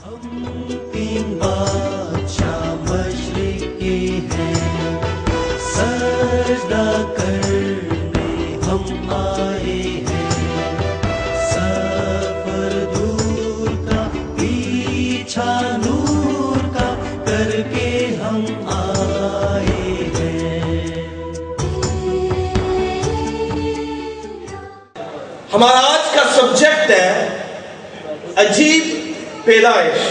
ہم تین بادشاہ مشرق کے ہیں، سجدہ کرنے ہم آئے ہیں، سفر دور کا پیچھا نور کا کر کے ہم آئے ہیں۔ ہمارا آج کا سبجیکٹ ہے عجیب پیدائش۔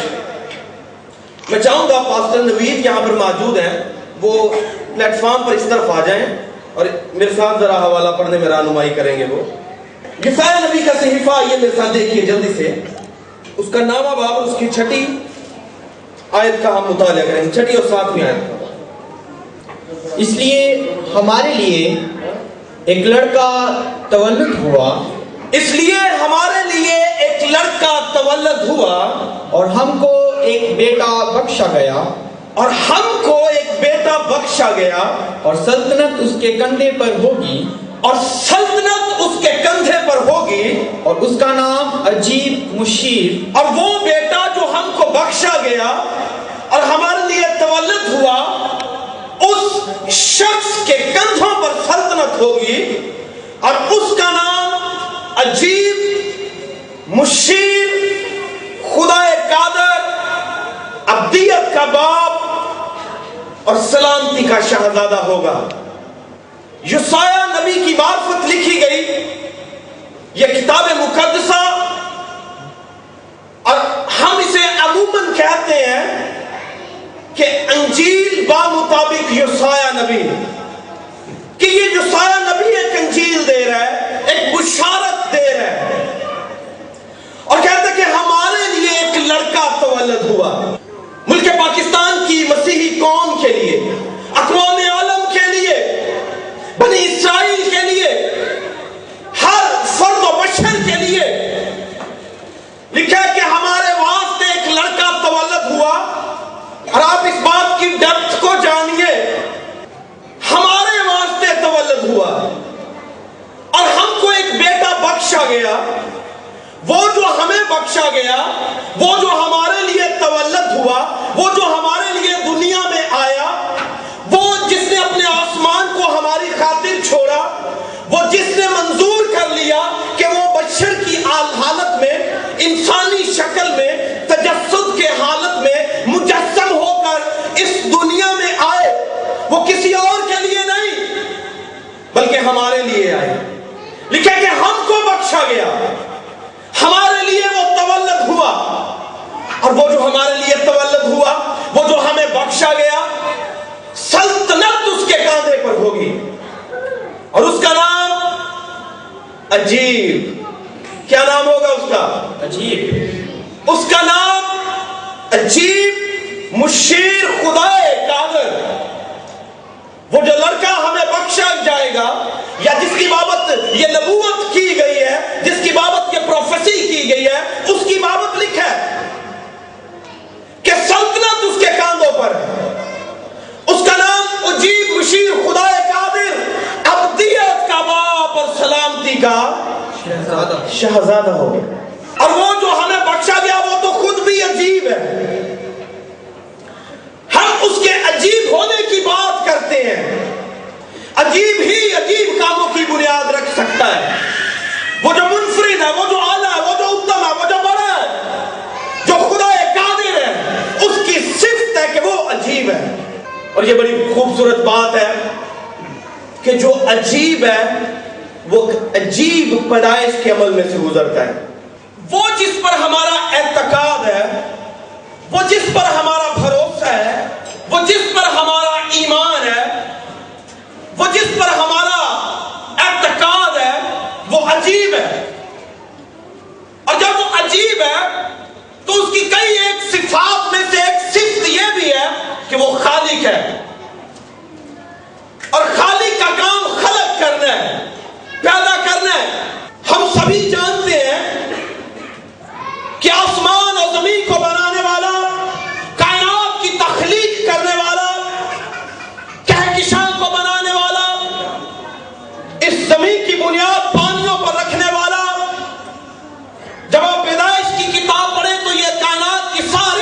میں چاہوں گا پاسٹر نوید یہاں پر موجود ہیں، وہ پلیٹ فارم پر اس طرف آ جائیں اور میرے ساتھ ذرا حوالہ پڑھنے میں رہنمائی کریں گے۔ وہ یسایا نبی کا صحیفہ یہ میرے ساتھ دیکھیے جلدی سے، اس کا نامہ باب اور اس کی 6 آیت کا ہم مطالعہ کریں گے، 6 اور 7 آیت کا۔ اس لیے ہمارے لیے ایک لڑکا تولد ہوا، اس لیے ہمارے لیے ایک لڑکا تولد ہوا، اور ہم کو ایک بیٹا بخشا گیا، اور ہم کو ایک بیٹا بخشا گیا، اور سلطنت اس کے کندھے پر ہوگی، اور سلطنت اس کے کندھے پر ہوگی، اور اس کا نام عجیب مشیر۔ اور وہ بیٹا جو ہم کو بخشا گیا اور ہمارے لیے تولد ہوا، اس شخص کے کندھوں پر سلطنت ہوگی، اور اس کا نام عجیب مشیر، خدا قادر، ابدیت کا باپ اور سلامتی کا شہزادہ ہوگا۔ یسایا نبی کی معرفت لکھی گئی، یہ کتاب مقدسہ، اور ہم اسے عموماً کہتے ہیں کہ انجیل بامطابق یسایا نبی، کہ یہ یسایا نبی ایک انجیل دے رہا ہے، ایک بشارت دے رہا ہے، اور کہتا ہے کہ ہمارے لیے ایک لڑکا تولد ہوا۔ ملک پاکستان کی مسیحی قوم کے لیے، اقوام عالم کے لیے، بنی اسرائیل کے لیے، ہر فرد و بشر کے لیے لکھا ہے کہ ہمارے واسطے ایک لڑکا تولد ہوا۔ اور آپ اس بات کی ڈیپتھ کو جانیے، ہمارے واسطے تولد ہوا، اور ہم کو ایک بیٹا بخشا گیا۔ وہ جو ہمیں بخشا گیا، وہ جو ہمارے لیے تولد ہوا، وہ جو ہمارے لیے دنیا میں آیا، وہ جس نے اپنے آسمان کو ہماری خاطر چھوڑا، وہ جس نے منظور کر لیا کہ وہ بشر کی حالت میں، انسانی شکل میں، تجسد کے حالت میں مجسم ہو کر اس دنیا میں آئے، وہ کسی اور کے لیے نہیں بلکہ ہمارے لیے آئے۔ لکھا کہ ہم کو بخشا گیا، ہمارے لیے وہ تولد ہوا، اور وہ جو ہمارے لیے تولد ہوا، وہ جو ہمیں بخشا گیا، سلطنت اس کے کاندھے پر ہوگی، اور اس کا نام عجیب۔ کیا نام ہوگا اس کا؟ عجیب۔ اس کا نام عجیب مشیر، خدا قادر۔ وہ جو لڑکا ہمیں بخشا جائے گا، یا جس کی بابت یہ نبوت کی گئی ہے، جس کی بابت یہ پروفیسی کی گئی ہے، اس کی بابت لکھا ہے کہ سلطنت اس کے کاندھوں پر ہے۔ اس کا نام عجیب مشیر، خدا قادر، ابدیت کا باپ اور سلامتی کا شہزادہ ہوگا۔ اور وہ جو ہمیں بخشا گیا، وہ تو خود بھی عجیب ہے۔ ہم اس کے عجیب ہونے کی بات کرتے ہیں۔ عجیب ہی عجیب کاموں کی بنیاد رکھ سکتا ہے۔ وہ جو منفرد ہے، وہ جو اعلیٰ ہے، وہ جو اتم ہے، وہ جو بڑا ہے، جو خدا قادر ہے، اس کی صفت ہے کہ وہ عجیب ہے۔ اور یہ بڑی خوبصورت بات ہے کہ جو عجیب ہے وہ عجیب پیدائش کے عمل میں سے گزرتا ہے۔ وہ جس پر ہمارا اعتقاد ہے، وہ جس پر ہمارا بھروسہ ہے، وہ جس پر ہمارا ایمان ہے، وہ جس پر ہمارا اعتقاد ہے، وہ عجیب ہے۔ اور جب وہ عجیب ہے تو اس کی کئی ایک صفات میں سے ایک صفت یہ بھی ہے کہ وہ خالق ہے، اور خالق کا کام خلق کرنا ہے، پیدا کرنا ہے۔ ہم سبھی جانتے ہیں کہ آسمان اور زمین کو بنانے والا، کائنات کی تخلیق کرنے والا، کہکشاں کو بنانے والا، اس زمین کی بنیاد پانیوں پر رکھنے والا، جب آپ پیدائش کی کتاب پڑھیں تو یہ کائنات کی ساری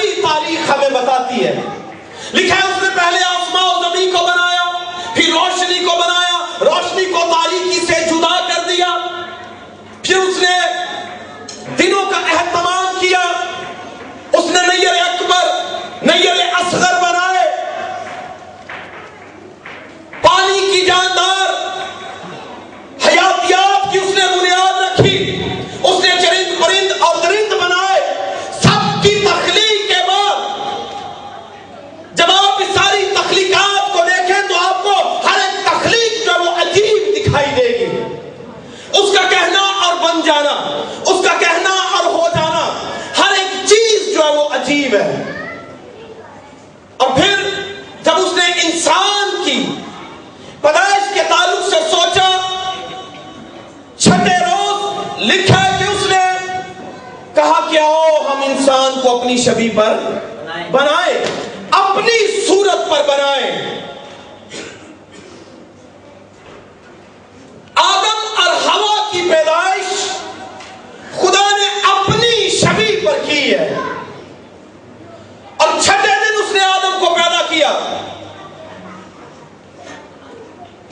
کا اہتمام کیا. اس نے نیر اکبر نیر اصغر بنائے, پانی کی جاندار حیاتیات کی اس نے بنیاد رکھی. اس نے چرند پرند اور درند بنائے. سب کی تخلیق کے بعد جب آپ اس ساری تخلیقات کو دیکھیں تو آپ کو ہر ایک تخلیق جو وہ عجیب دکھائی دے گی. اس کا کہنا اور بن جانا, اس کا کہنا اور ہو جانا, ہر ایک چیز جو ہے وہ عجیب ہے. اور پھر جب اس نے انسان کی پیدائش کے تعلق سے سوچا, چھٹے روز لکھا ہے کہ اس نے کہا کہ آؤ ہم انسان کو اپنی شبیہ پر بنائیں, اپنی صورت پر بنائیں. آدم اور حوا کی پیدائش خدا نے اپنی شبیہ پر کی ہے, اور چھٹے دن اس نے آدم کو پیدا کیا.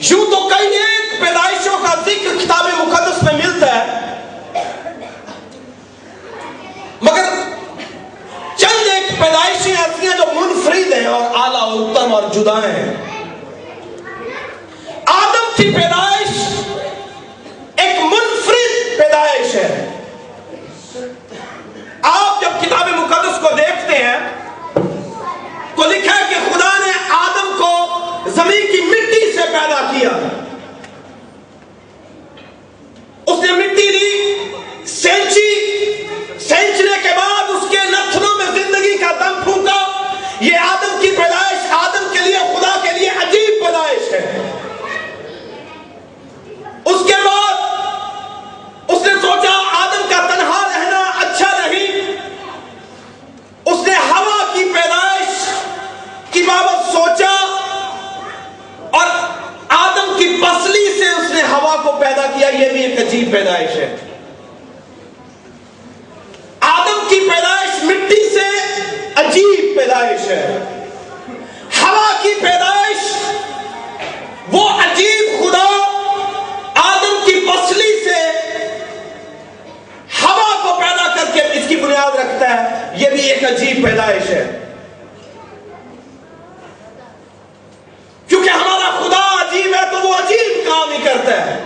یوں تو کئی ایک پیدائشوں کا ذکر کتاب مقدس میں ملتا ہے, مگر چند ایک پیدائشیں ایسی ہیں جو منفرد ہیں اور اعلیٰ و اتم اور جدا ہیں. آدم کی پیدائش ایک منفرد پیدائش ہے. آپ جب کتاب مقدس کو دیکھتے ہیں تو لکھا ہے کہ خدا نے آدم کو زمین کی مٹی سے پیدا کیا. اس نے مٹی لی, سینچنے کے بعد اس کے نتنوں میں زندگی کا دم پھونکا. یہ آدم کی پیدائش آدم کے لیے, خدا کے لیے عجیب پیدائش ہے. اس کے بعد اس نے سوچا آدم کا تنہا رہنا اچھا نہیں. اس نے ہوا کی پیدائش کی بابت سوچا, اور آدم کی پسلی سے اس نے ہوا کو پیدا کیا. یہ بھی ایک عجیب پیدائش ہے. آدم کی پیدائش مٹی سے عجیب پیدائش ہے. ہوا کی پیدائش وہ عجیب خدا آدم کی پسلی سے ہوا کو پیدا کر کے اس کی بنیاد رکھتا ہے. یہ بھی ایک عجیب پیدائش ہے, کیونکہ ہمارا خدا عجیب ہے تو وہ عجیب کام ہی کرتا ہے.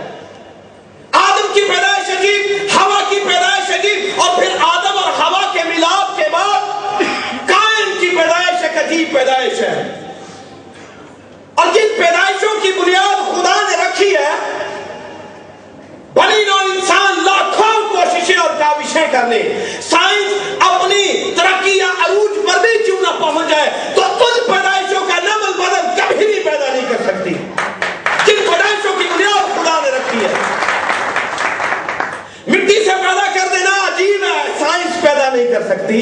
آدم کی پیدائش عجیب, ہوا کی پیدائش عجیب, اور پھر آدم اور ہوا کے ملاپ کے بعد قائم کی پیدائش ایک عجیب پیدائش ہے. اور جن پیدائشوں کی بنیاد خدا نے رکھی ہے, بنی نوع انسان لاکھوں کوششیں اور کاوشیں کر لے, سائنس اپنی ترقی یا عروج پر بھی کیوں نہ پہنچ جائے, تو ان پیدائشوں کا نمل بدل کبھی بھی پیدا نہیں کر سکتی جن پیدائشوں کی بنیاد خدا نے رکھی ہے. مٹی سے پیدا کر دینا عجیب ہے, سائنس پیدا نہیں کر سکتی.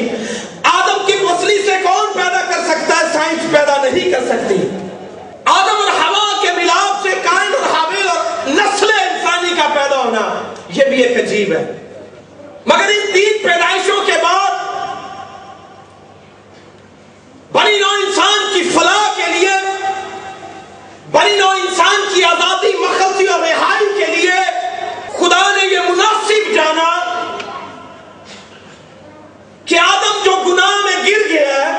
آدم کی پسلی سے کون پیدا کر سکتا ہے, سائنس پیدا نہیں کر سکتی. آدم اور ہوا کے ملاپ سے قائن اور حابیل اور نسل انسانی کا پیدا ہونا, یہ بھی ایک عجیب ہے. مگر ان تین پیدائشوں کے بعد بنی نوع انسان کی فلاح کے لیے, بنی نوع انسان کی آزادی, مخلصی اور رہائی کے لیے خدا نے یہ مناسب جانا کہ آدم جو گناہ میں گر گیا ہے,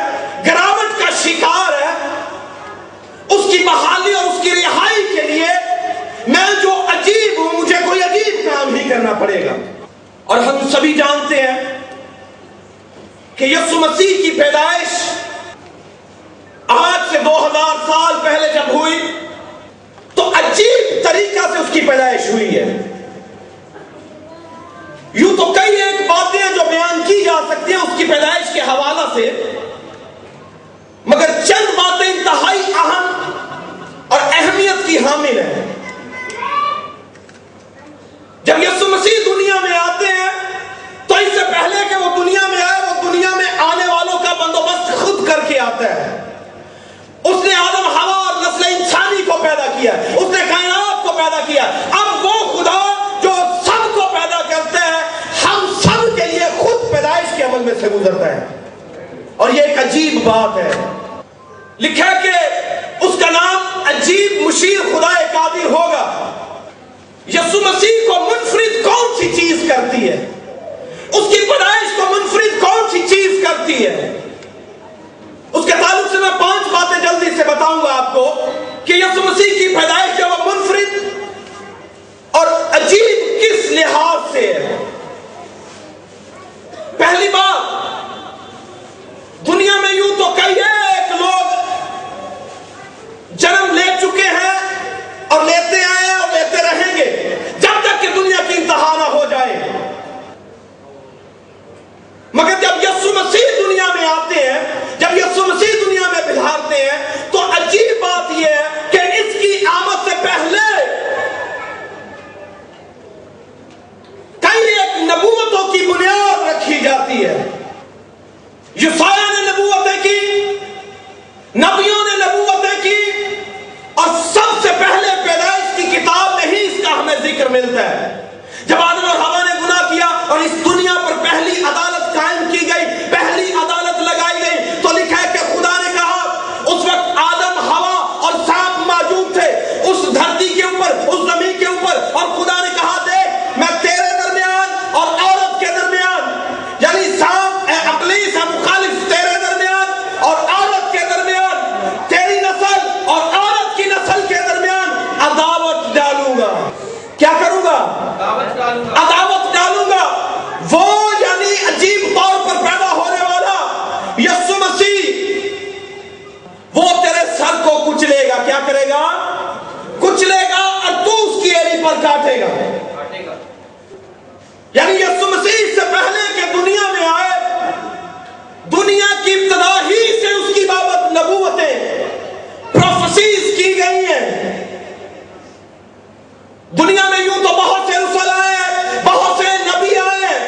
گراوٹ کا شکار ہے, اس کی بحالی اور اس کی رہائی کے لیے میں جو عجیب ہوں, مجھے کوئی عجیب کام ہی کرنا پڑے گا. اور ہم سبھی جانتے ہیں کہ یسوع مسیح کی پیدائش آج سے 2000 سال پہلے جب ہوئی تو عجیب طریقہ سے اس کی پیدائش ہوئی ہے. یوں تو کئی ایک باتیں جو بیان کی جا سکتی ہیں اس کی پیدائش کے حوالہ سے, مگر چند باتیں انتہائی اہم اور اہمیت کی حامل ہیں. جب یسوع مسیح دنیا میں آتے ہیں تو اس سے پہلے کہ وہ دنیا میں آئے, وہ دنیا میں آنے والوں کا بندوبست خود کر کے آتا ہے. اس نے آدم ہوا اور نسل انسانی کو پیدا کیا, اس نے کائنات کو پیدا کیا. اب وہ خدا جو سب کو پیدا کرتا ہے, ہم سب کے لیے خود پیدائش کے عمل میں سے گزرتا ہے. اور یہ ایک عجیب بات ہے. لکھا کہ اس کا نام عجیب مشیر خدا قادر ہوگا. یسوع مسیح کو منفرد کون سی چیز کرتی ہے؟ اس کی پیدائش کو منفرد کون سی چیز کرتی ہے؟ اس کے تعلق سے میں 5 باتیں جلدی سے بتاؤں گا آپ کو کہ یسوع مسیح کی پیدائش جو وہ منفرد اور عجیب کس لحاظ سے ہے۔ پہلی بات، دنیا میں یوں تو کئی ایک لوگ جنم لے چکے ہیں اور لیتے آئے ہیں اور لیتے رہیں گے جب تک کہ دنیا کی انتہا نہ ہو جائے، مگر جب یسوع مسیح دنیا میں آتے ہیں، جب یسوع مسیح دنیا میں پدھارتے ہیں، تو عجیب بات یہ ہے کہ اس کی آمد سے پہلے کئی ایک نبوتوں کی بنیاد رکھی جاتی ہے۔ یسایہ نے نبوتیں کی، نبیوں نے نبوتیں کی، اور سب سے پہلے پیدائش کی کتاب میں ہی اس کا ہمیں ذکر ملتا ہے۔ جب آدم اور حوا نے گناہ کیا اور اس دنیا پر پہلی عدالت قائم کی گئی، پہلی عدالت لگائی گئی، تو لکھا ہے کہ خدا نے کہا، اس وقت آدم، حوا اور سانپ موجود تھے اس دھرتی کے اوپر، اس زمین کے اوپر، اور خدا نے کہا دیکھ میں تیرے درمیان اور عورت کے درمیان، یعنی سانپ ابلیس ہے مخالف، تیرے درمیان اور عورت کے درمیان، تیری نسل اور عورت کی نسل کے درمیان عداوت ڈالوں گا۔ کیا کروں گا؟ عداوت ڈالوں گا۔ وہ یعنی عجیب طور پر پیدا ہونے والا یسوع مسیح، وہ تیرے سر کو کچلے گا۔ کیا کرے گا؟ کچلے گا، اور تو اس کی ایڑی پر کاٹے گا۔ یعنی یسوع مسیح سے پہلے کہ دنیا میں آئے، دنیا کی ابتدا ہی سے اس کی بابت نبوتیں، پروفیسیز کی گئی ہیں۔ دنیا میں یوں تو بہت سے رسول آئے ہیں، بہت سے نبی آئے ہیں،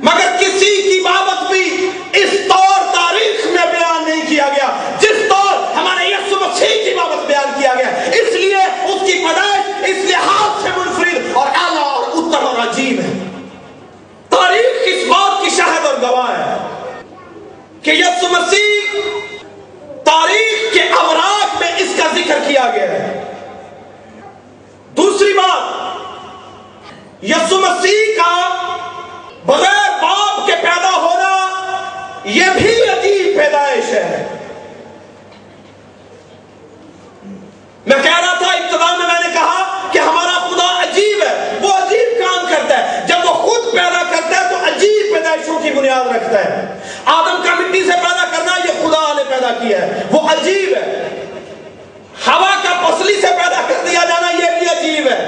مگر کسی کی بابت بھی اس طور تاریخ میں بیان نہیں کیا گیا جس طور ہمارے یسوع مسیح کی بابت بیان کیا گیا۔ اس لیے اس کی پیدائش اس لحاظ سے منفرد اور اعلیٰ اور اتم اور عجیب ہے۔ تاریخ اس بات کی شاہد اور گواہ ہے کہ یسوع مسیح تاریخ کے اوراق میں اس کا ذکر کیا گیا ہے۔ دوسری بات، یسوع مسیح کا بغیر باپ کے پیدا ہونا یہ بھی عجیب پیدائش ہے۔ میں کہہ رہا تھا ابتدا میں نے کہا کہ ہمارا خدا عجیب ہے، وہ عجیب کام کرتا ہے۔ جب وہ خود پیدا کرتا ہے تو عجیب پیدائشوں کی بنیاد رکھتا ہے۔ آدم کا مٹی سے پیدا کرنا یہ خدا نے پیدا کیا ہے، وہ عجیب ہے۔ ہوا کا پسلی سے پیدا کر دیا جانا یہ بھی عجیب ہے۔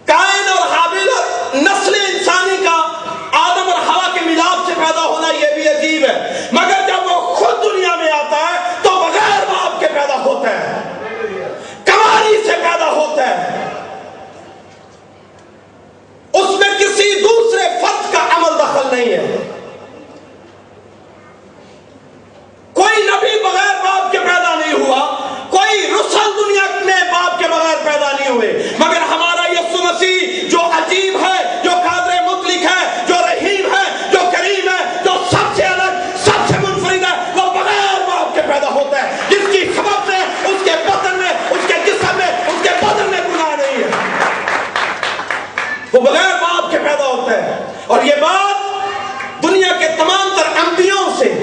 قائن اور حابیل اور نسل انسانی کا آدم اور حوا کے ملاپ سے پیدا ہونا یہ بھی عجیب ہے، مگر جب وہ خود دنیا میں آتا ہے تو بغیر باپ کے پیدا ہوتا ہے، کنواری سے پیدا ہوتا ہے، اس میں کسی دوسرے فرد کا عمل دخل نہیں ہے۔ کوئی نبی بغیر باپ کے پیدا نہیں ہوا، کوئی رسول دنیا میں باپ کے بغیر پیدا نہیں ہوئے، مگر ہمارا یسوع مسیح جو عجیب ہے، جو قادر مطلق ہے، جو رحیم ہے، جو کریم ہے، جو سب سے الگ، سب سے منفرد ہے، وہ بغیر باپ کے پیدا ہوتا ہے، جس کی سبب سے اس کے بدن میں، اس کے جسم میں، اس کے بدن میں گناہ نہیں ہے، وہ بغیر باپ کے پیدا ہوتا ہے۔ اور یہ بات دنیا کے تمام تر انبیاء سے،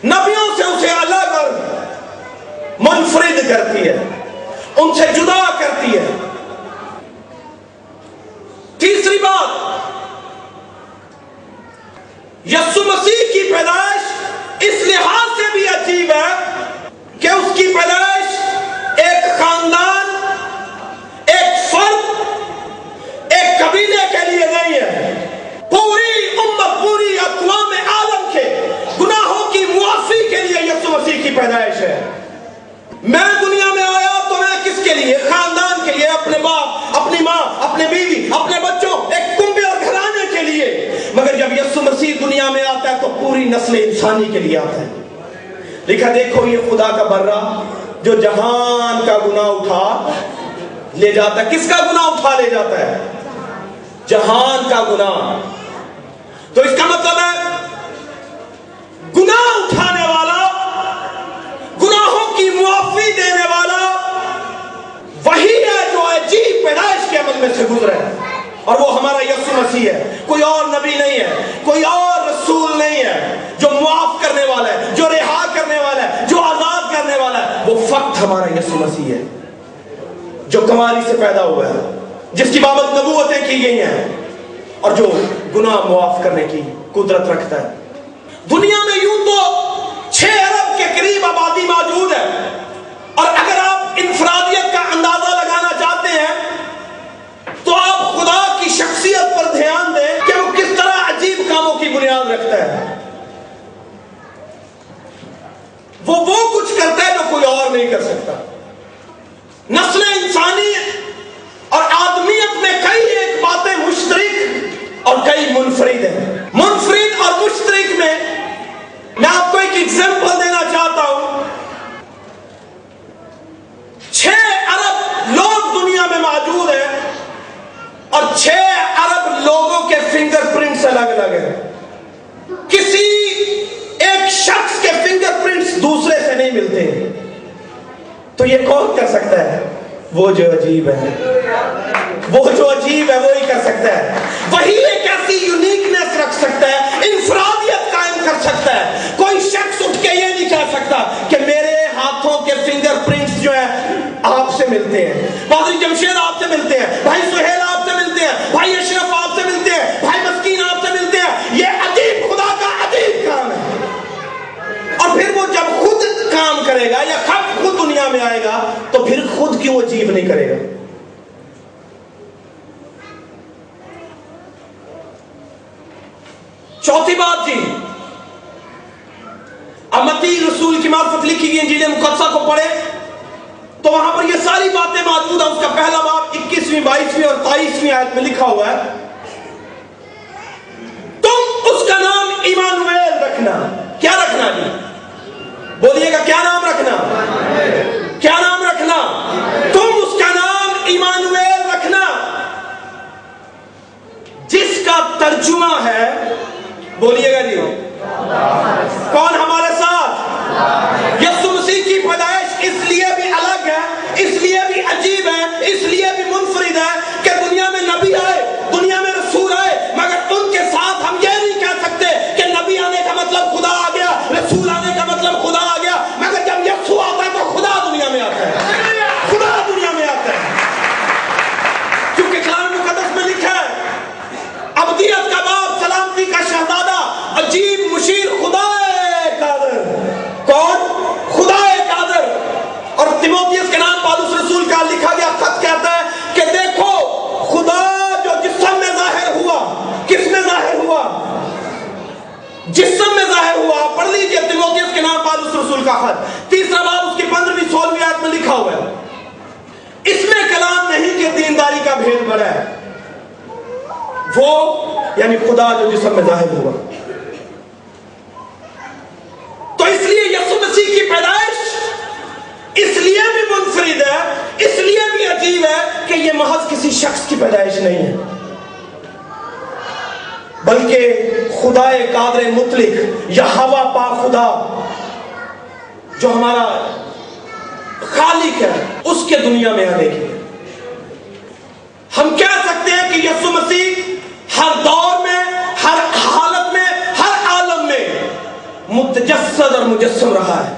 نبیوں سے اسے الگ اور منفرد کرتی ہے، ان سے جدا کرتی ہے۔ تیسری بات، یسوع مسیح کی پیدائش اس لحاظ سے بھی عجیب ہے کہ اس کی پیدائش ایک خاندان، ایک فرد، ایک قبیلے کے لیے نہیں ہے، پوری امت، پوری اقوام عالم کے گناہوں کی معافی کے لیے یسوع مسیح کی پیدائش ہے۔ میں دنیا میں آیا تو میں کس کے لیے؟ خاندان کے لیے، اپنے باپ، اپنی ماں، اپنے بیوی، اپنے بچوں، ایک کنبے اور گھرانے کے لیے، مگر جب یسوع مسیح دنیا میں آتا ہے تو پوری نسل انسانی کے لیے آتا ہے۔ لکھا دیکھو یہ خدا کا برہ جو جہان کا گناہ اٹھا لے جاتا ہے۔ کس کا گناہ اٹھا لے جاتا ہے؟ جہان کا گناہ۔ تو اس کا مطلب ہے گناہ اٹھانے والا، گناہوں کی معافی دینے والا وہی ہے جو عجیب پیدائش کے عمل میں سے گزرا ہے، اور وہ ہمارا یسوع مسیح ہے, کوئی اور نبی نہیں ہے, کوئی اور رسول نہیں ہے جو معاف کرنے والا ہے, جو رہا کرنے والا ہے, جو آزاد کرنے والا ہے. وہ فقط ہمارا یسوع مسیح ہے جو کماری سے پیدا ہوا ہے, جس کی بابت نبوتیں کی گئی ہیں اور جو گناہ معاف کرنے کی قدرت رکھتا ہے. دنیا میں یوں تو 6 ارب کے قریب آبادی موجود ہے, اور اگر آپ انفرادیت کا اندازہ لگانا چاہتے ہیں تو آپ خدا کی شخصیت پر دھیان دیں کہ وہ کس طرح عجیب کاموں کی بنیاد رکھتا ہے. وہ کچھ کرتا ہے جو کوئی اور نہیں کر سکتا. نسل انسانی اور آدمیت میں کئی ایک باتیں مشترک اور کئی منفرد ہیں. منفرد اور مشترک میں آپ کو ایک ایگزامپل دینا چاہتا ہوں. 6 ارب لوگ دنیا میں موجود ہیں اور 6 ارب لوگوں کے فنگر پرنٹس الگ الگ ہیں. کسی ایک شخص کے فنگر پرنٹس دوسرے سے نہیں ملتے. تو یہ کون کر سکتا ہے؟ وہ جو عجیب ہے, وہ جو عجیب ہے وہی کر سکتا ہے. وہی ایک ایسی یونیکنیس رکھ سکتا ہے, انفرادیت قائم کر سکتا ہے. کوئی شخص اٹھ کے یہ نہیں کہہ سکتا کہ میرے ہاتھوں کے فنگر پرنٹس جو ہیں آپ سے ملتے ہیں, پادری جمشید آپ سے ملتے ہیں, بھائی سہیل آپ سے ملتے ہیں, بھائی اشرف آپ سے ملتے ہیں, بھائی مسکین آپ سے ملتے ہیں. یہ عجیب خدا کا عجیب کام ہے. اور پھر وہ جب خود کام کرے گا یا خود دنیا میں آئے گا تو پھر خود کیوں عجیب نہیں کرے گا؟ چوتھی بات جی, متی رسول کی معرفت لکھی گئی انجیل مقدسہ کو پڑھے تو وہاں پر یہ ساری باتیں موجود ہیں. اس کا پہلا باب 21ویں 22ویں اور 23ویں آیت میں لکھا ہوا ہے, تم اس کا نام ایمانویل رکھنا. کیا رکھنا جی؟ بولیے گا کیا نام رکھنا؟ کیا نام رکھنا؟ تم اس کا نام ایمانویل رکھنا, جس کا ترجمہ ہے, بولیے گا جی کون ہمارے ساتھ؟ یسوع مسیح کی پیدائش اس لیے بھی الگ ہے, اس لیے بھی عجیب ہے, اس لیے بھی منفرد ہے کہ دنیا میں نبی آئے, دنیا میں رسول آئے, مگر ان کے ساتھ ہم یہ نہیں کہہ سکتے کہ نبی آنے کا مطلب خدا آ گیا, رسول آنے کا مطلب خدا آ گیا. مگر جب یسوع آتا ہے تو خدا دنیا میں آتا ہے, خدا دنیا میں آتا ہے. کیونکہ کلام مقدس میں لکھا ہے ابدیت کا باپ, سلامتی کا شہزادہ, عجیب مشیر, خدا قادر. کون؟ خدا قادر. اور تیموتھیوس کے نام پالوس رسول کا لکھا گیا خط کہتا ہے کہ دیکھو خدا جو جسم میں ظاہر ہوا. کس میں ظاہر ہوا؟ جسم میں ظاہر ہوا. پڑھ لیجئے تیموتھیوس کے نام پالوس رسول کا خط, 3 باب اس کی 15ویں 16ویں آیت میں لکھا ہوا ہے. اس میں کلام نہیں کہ دینداری کا بھید بڑا ہے, وہ یعنی خدا جو جسم میں ظاہر ہوا. تو اس لیے یسوع مسیح کی پیدائش اس لیے بھی منفرد ہے, اس لیے بھی عجیب ہے کہ یہ محض کسی شخص کی پیدائش نہیں ہے, بلکہ خدا قادر مطلق یا ہوا پا خدا جو ہمارا خالق ہے اس کے دنیا میں آنے کی. ہم کہہ سکتے ہیں کہ یسوع مسیح ہر دور میں, ہر حالت میں, ہر عالم میں متجسد اور مجسم رہا ہے.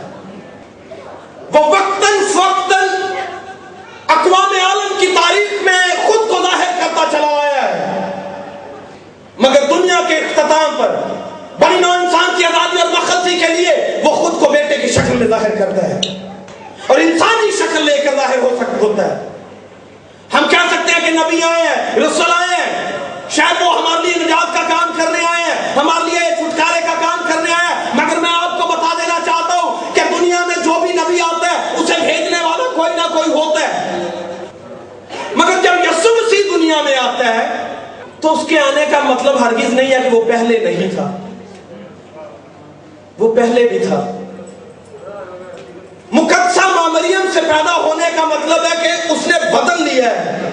وہ وقتاً فوقتاً اقوام عالم کی تاریخ میں خود کو ظاہر کرتا چلا آیا ہے, مگر دنیا کے اختتام پر بنی نوع انسان کی آزادی اور مخلصی کے لیے وہ خود کو بیٹے کی شکل میں ظاہر کرتا ہے اور انسانی شکل لے کر ظاہر ہوتا ہے. ہم کہہ سکتے ہیں کہ نبی آئے ہیں, رسول آئے ہیں, شاید وہ ہمارے لیے نجات کا کام کرنے آئے ہیں, ہمارے لیے چھٹکارے کا کام کرنے آئے ہیں, مگر میں آپ کو بتا دینا چاہتا ہوں کہ دنیا میں جو بھی نبی آتا ہے اسے بھیجنے والا کوئی نہ کوئی ہوتا ہے. مگر جب یسوع مسیح دنیا میں آتا ہے تو اس کے آنے کا مطلب ہرگز نہیں ہے کہ وہ پہلے نہیں تھا, وہ پہلے بھی تھا. مقدسہ ماں مریم سے پیدا ہونے کا مطلب ہے کہ اس نے بدل لیا ہے,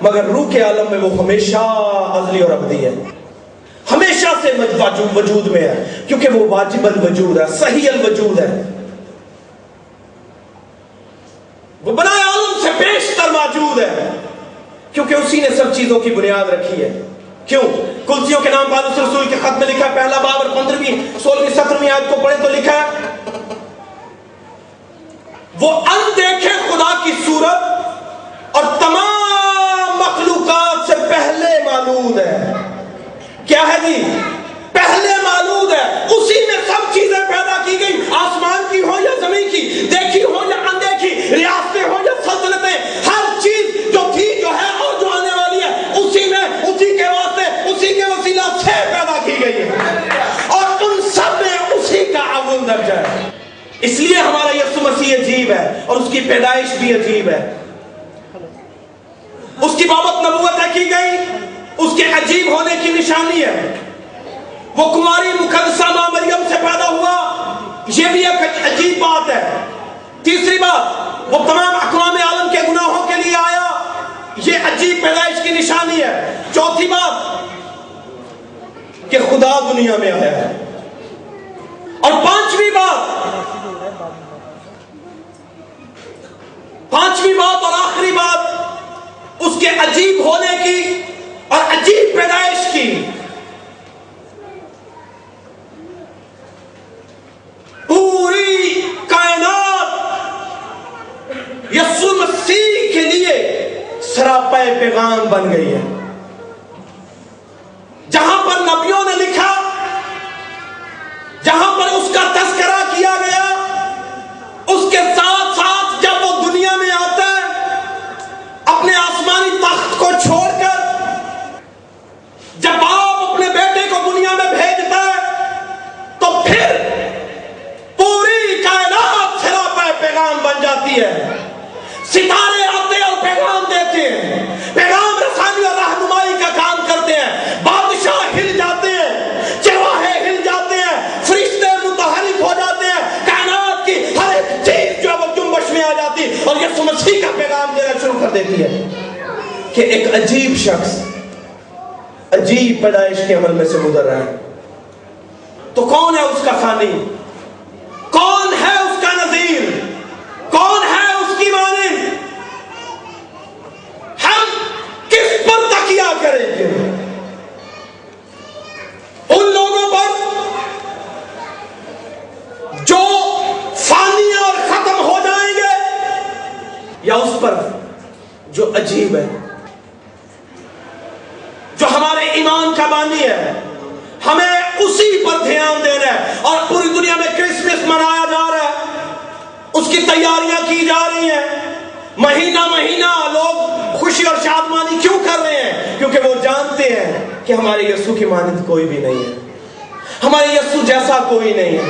مگر روح کے عالم میں وہ ہمیشہ ازلی اور ابدی ہے, ہمیشہ سے وجود میں ہے, کیونکہ وہ واجب الوجود ہے, صحیح الوجود ہے. وہ بنائے عالم سے بیشتر موجود ہے, کیونکہ اسی نے سب چیزوں کی بنیاد رکھی ہے. کیوں؟ کلسیوں کے نام پالوس رسول کے خط میں لکھا ہے، پہلا باب اور 15ویں 16ویں 17ویں آیت کو پڑھے تو لکھا ہے وہ اندیکھے خدا کی صورت اور تمام مخلوقات سے پہلے مولود ہے۔ کیا ہے جی؟ پہلے مولود ہے، اسی میں سب چیزیں پیدا کی گئی، آسمان کی ہو یا زمین کی، دیکھی ہو یا اندیکھی، ریاستیں ہو یا سلطنتیں، ہر چیز جو تھی، جو ہے اور جو آنے والی ہے، اسی میں، اسی کے واسطے، اسی کے وسیلہ سے پیدا کی گئی ہے، اور ان سب میں اسی کا اول درجہ ہے۔ اس لیے ہمارا یسوع مسیح عجیب ہے اور اس کی پیدائش بھی عجیب ہے۔ اس کی بابت نبوت کی گئی، اس کے عجیب ہونے کی نشانی ہے۔ وہ کماری مقدسہ ماں مریم سے پیدا ہوا، یہ بھی ایک عجیب بات ہے۔ تیسری بات، وہ تمام اقوام عالم کے گناہوں کے لیے آیا، یہ عجیب پیدائش کی نشانی ہے۔ چوتھی بات کہ خدا دنیا میں آیا ہے، اور پانچویں بات اور آخری بات اس کے عجیب ہونے کی اور عجیب پیدائش کی، پوری کائنات یسوع مسیح کے لیے سراپا پیغام بن گئی ہے۔ جہاں پر نبیوں نے لکھا، جہاں پر اس کا تذکرہ کیا گیا، اس کے ساتھ ساتھ جب وہ دنیا میں آتا ہے اپنے آسمانی تخت کو چھوڑ کر، جب باپ اپنے بیٹے کو دنیا میں بھیجتا ہے تو پھر پوری کائنات سراپا پیغام بن جاتی ہے۔ ستارے آتے اور پیغام دیتے ہیں، پیغام رسانی اور رہنمائی کا کام کرتے ہیں، بادشاہ ہل جاتے ہیں، چرواہے ہل جاتے ہیں، فرشتے متحرک ہو جاتے ہیں، کائنات کی ہر ایک چیز جو ہے وہ جنبش میں آ جاتی اور یسوع مسیح کا پیغام دینا شروع کر دیتی ہے کہ ایک عجیب شخص عجیب پیدائش کے عمل میں سے گزر رہا ہے۔ تو کون ہے اس کا ثانی؟ کون ہے اس کا نظیر؟ کون ہے اس کی مانند؟ ہم کس پر تکیہ کریں گے؟ ان لوگوں پر جو فانی اور ختم ہو جائیں گے، یا اس پر جو عجیب ہے، جو ہمارے ایمان کا بانی ہے؟ ہمیں اسی پر دھیان دینا ہے۔ اور پوری دنیا میں کرسمس منایا جا رہا ہے، اس کی تیاریاں کی جا رہی ہیں، مہینہ مہینہ لوگ خوشی اور شادمانی کیوں کر رہے ہیں؟ کیونکہ وہ جانتے ہیں کہ ہمارے یسوع کی مانند کوئی بھی نہیں ہے، ہمارے یسوع جیسا کوئی نہیں ہے۔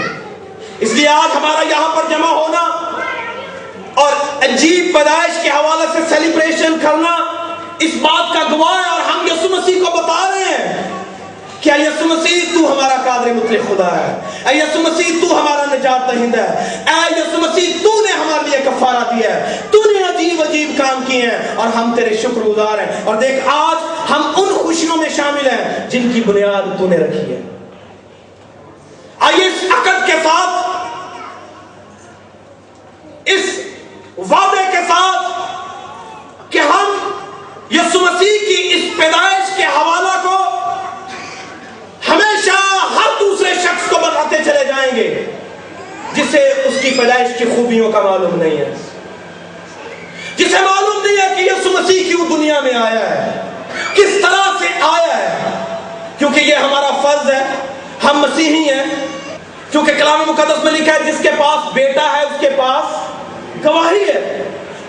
اس لیے آج ہمارا یہاں پر جمع ہونا اور عجیب پیدائش کے حوالے سے سیلیبریشن کرنا اس بات کا گواہ ہے، اور ہم یسوع مسیح کو بتا رہے ہیں کہ اے یسوع مسیح تو ہمارا قادر مطلق خدا ہے، اے یسوع مسیح تو ہمارا نجات دہندہ ہے، اے یسوع مسیح تو نے ہمارے لیے کفارہ دیا ہے، تو نے عجیب عجیب کام کیے ہیں اور ہم تیرے شکر گزار ہیں۔ اور دیکھ آج ہم ان خوشیوں میں شامل ہیں جن کی بنیاد تو نے رکھی ہے۔ آئیے اس عقد کے ساتھ، اس وعدے کے ساتھ کہ ہم یسوع مسیح کی اس پیدائش کے حوالہ کو ہمیشہ ہر دوسرے شخص کو بتاتے چلے جائیں گے جسے اس کی پیدائش کی خوبیوں کا معلوم نہیں ہے، جسے معلوم نہیں ہے کہ یسوع مسیح کیوں دنیا میں آیا ہے، کس طرح سے آیا ہے۔ کیونکہ یہ ہمارا فرض ہے، ہم مسیحی ہیں، کیونکہ کلام مقدس میں لکھا ہے جس کے پاس بیٹا ہے اس کے پاس گواہی ہے۔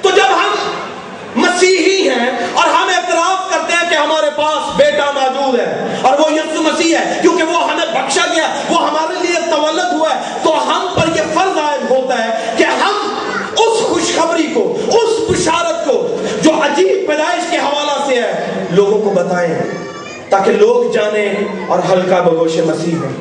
تو جب ہم مسیحی ہیں اور ہم اعتراف کرتے ہیں کہ ہمارے پاس بیٹا موجود ہے اور وہ یسوع مسیح ہے، کیونکہ وہ ہمیں بخشا گیا، وہ ہمارے لیے تولد ہوا ہے، تو ہم پر یہ فرض عائد ہوتا ہے کہ ہم اس خوشخبری کو، اس بشارت کو جو عجیب پیدائش کے حوالہ سے ہے، لوگوں کو بتائیں تاکہ لوگ جانیں اور ہلکا بگوش مسیح ہوں۔